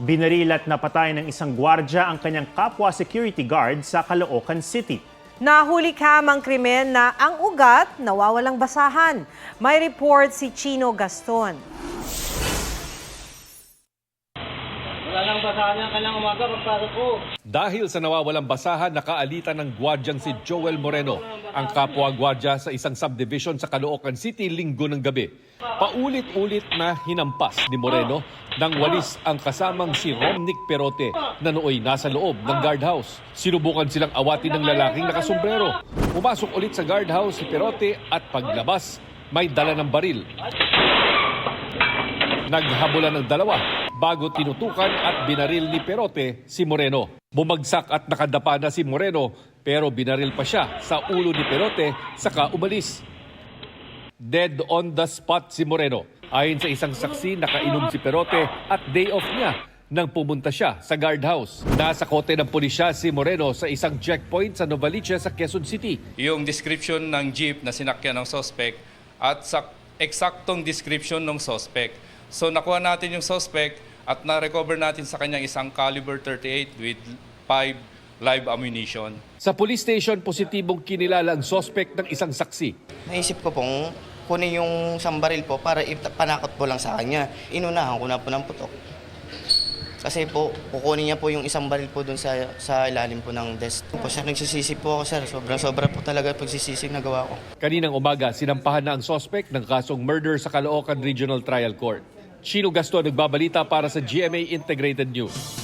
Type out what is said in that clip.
Binaril at napatay ng isang gwardya ang kanyang kapwa security guard sa Caloocan City. Nahuli kamang krimen na ang ugat nawawalang basahan. May report si Chino Gaston. Wala lang basahan niya kailang umaga pagpasok ko. Dahil sa nawawalang basahan, nakaalitan ng gwardyang si Joel Moreno, ang kapwa gwardya sa isang subdivision sa Caloocan City linggo ng gabi. Paulit-ulit na hinampas ni Moreno nang walis ang kasamang si Romnick Perote na nooy nasa loob ng guardhouse. Sinubukan silang awatin ng lalaking nakasombrero. Pumasok ulit sa guardhouse si Perote at paglabas may dala ng baril. Naghabulan ng dalawa bago tinutukan at binaril ni Perote si Moreno. Bumagsak at nakadapa na si Moreno pero binaril pa siya sa ulo ni Perote saka umalis. Dead on the spot si Moreno. Ayon sa isang saksi, nakainom si Perote at day off niya nang pumunta siya sa guardhouse. Nasa kote ng pulisya si Moreno sa isang checkpoint sa Novaliches sa Quezon City. Yung description ng jeep na sinakyan ng suspect at sa eksaktong description ng suspect. So nakuha natin yung suspect at na-recover natin sa kanyang isang caliber 38 with 5 live ammunition. Sa police station, positibong kinilala ang suspect ng isang saksi. Naisip ko pong kunin yung isang baril po para ipanakot po lang sa kanya. Inunahan ko na po ng putok. Kasi po, kukunin niya po yung isang baril po dun sa ilalim po ng desk. Po siya nagsisisi po ako, sir. Sobra po talaga pagsisisi na gawa ko. Kaninang umaga, sinampahan na ang suspect ng kasong murder sa Caloocan Regional Trial Court. Chino Gaston nagbabalita para sa GMA Integrated News.